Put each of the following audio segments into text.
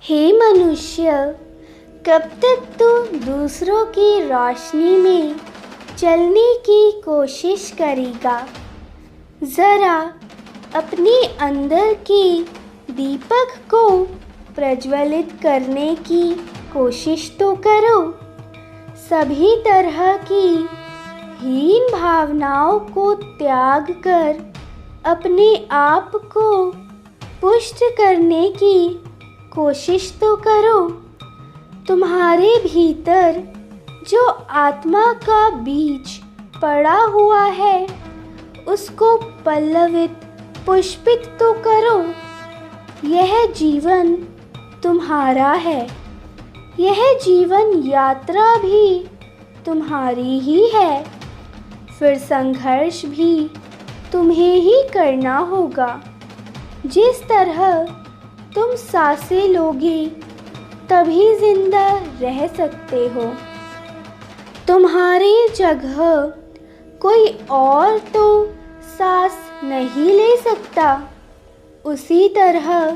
हे मनुष्य, कब तक तू दूसरों की रोशनी में चलने की कोशिश करेगा? ज़रा अपने अंदर के दीपक को प्रज्वलित करने की कोशिश तो करो। सभी तरह की हीन भावनाओं को त्याग कर अपने आप को पुष्ट करने की कोशिश तो करो। तुम्हारे भीतर जो आत्मा का बीज पड़ा हुआ है उसको पल्लवित पुष्पित तो करो। यह जीवन तुम्हारा है, यह जीवन यात्रा भी तुम्हारी ही है। फिर संघर्ष भी तुम्हें ही करना होगा। जिस तरह तुम सांसें लोगे तभी जिंदा रह सकते हो। तुम्हारी जगह कोई और तो सांस नहीं ले सकता। उसी तरह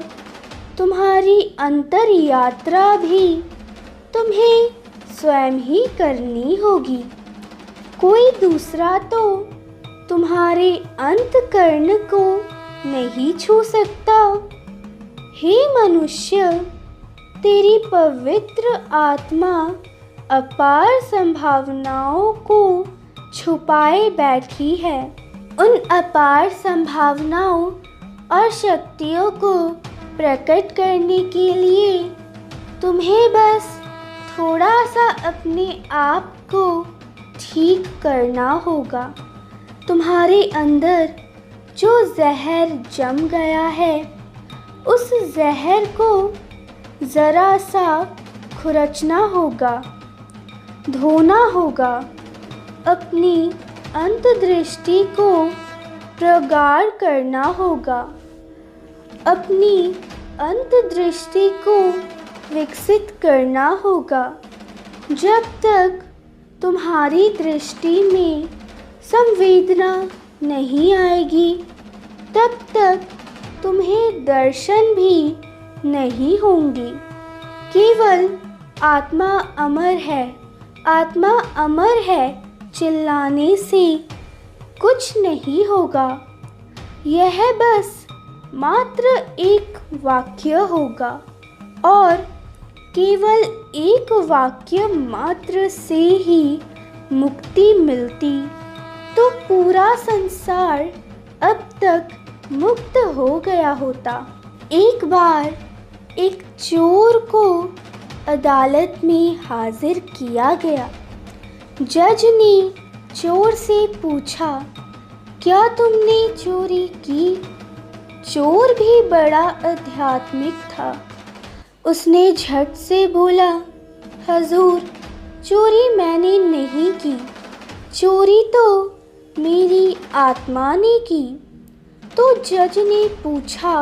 तुम्हारी अंतर यात्रा भी तुम्हें स्वयं ही करनी होगी। कोई दूसरा तो तुम्हारे अंतःकरण को नहीं छू सकता। हे मनुष्य, तेरी पवित्र आत्मा अपार संभावनाओं को छुपाए बैठी है। उन अपार संभावनाओं और शक्तियों को प्रकट करने के लिए तुम्हें बस थोड़ा सा अपने आप को ठीक करना होगा। तुम्हारे अंदर जो जहर जम गया है उस जहर को ज़रा सा खुरचना होगा, धोना होगा। अपनी अंतर्दृष्टि को प्रगाढ़ करना होगा, अपनी अंतर्दृष्टि को विकसित करना होगा। जब तक तुम्हारी दृष्टि में संवेदना नहीं आएगी तब तक तुम्हें दर्शन भी नहीं होंगी। केवल आत्मा अमर है, आत्मा अमर है चिल्लाने से कुछ नहीं होगा। यह बस मात्र एक वाक्य होगा और केवल एक वाक्य मात्र से ही मुक्ति मिलती तो पूरा संसार अब तक मुक्त हो गया होता। एक बार एक चोर को अदालत में हाजिर किया गया। जज ने चोर से पूछा, क्या तुमने चोरी की? चोर भी बड़ा आध्यात्मिक था। उसने झट से बोला, हजूर, चोरी मैंने नहीं की, चोरी तो मेरी आत्मा ने की। तो जज ने पूछा,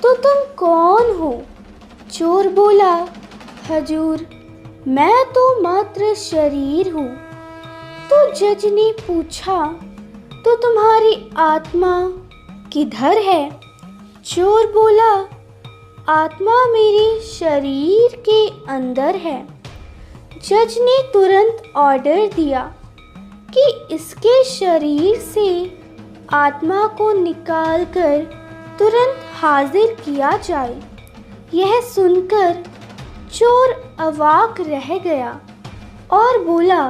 तो तुम कौन हो? चोर बोला, हजूर, मैं तो मात्र शरीर हूँ। तो जज ने पूछा, तो तुम्हारी आत्मा किधर है? चोर बोला, आत्मा मेरे शरीर के अंदर है। जज ने तुरंत ऑर्डर दिया कि इसके शरीर से आत्मा को निकालकर तुरंत हाजिर किया जाए। यह सुनकर चोर अवाक रह गया और बोला,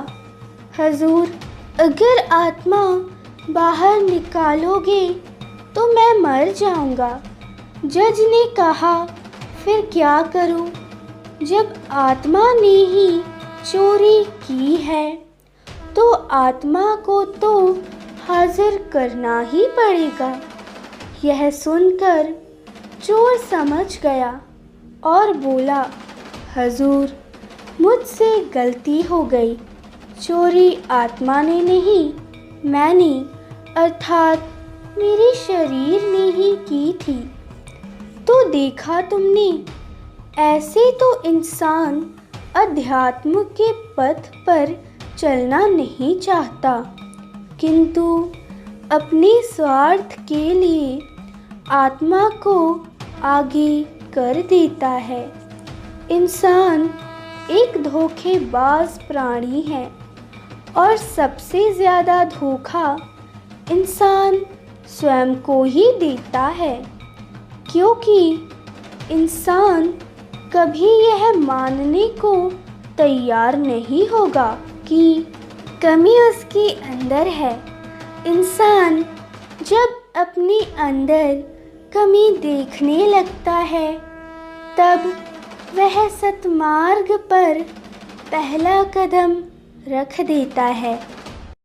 हजूर, अगर आत्मा बाहर निकालोगे तो मैं मर जाऊंगा। जज ने कहा, फिर क्या करूं? जब आत्मा ने ही चोरी की है तो आत्मा को तो हाजिर करना ही पड़ेगा। यह सुनकर चोर समझ गया और बोला, हजूर, मुझसे गलती हो गई। चोरी आत्मा ने नहीं, मैंने अर्थात मेरे शरीर ने ही की थी। तो देखा तुमने, ऐसे तो इंसान अध्यात्म के पथ पर चलना नहीं चाहता, किंतु अपने स्वार्थ के लिए आत्मा को आगे कर देता है। इंसान एक धोखेबाज प्राणी है और सबसे ज़्यादा धोखा इंसान स्वयं को ही देता है, क्योंकि इंसान कभी यह मानने को तैयार नहीं होगा कि कमी उसके अंदर है। इंसान जब अपने अंदर कमी देखने लगता है, तब वह सतमार्ग पर पहला कदम रख देता है।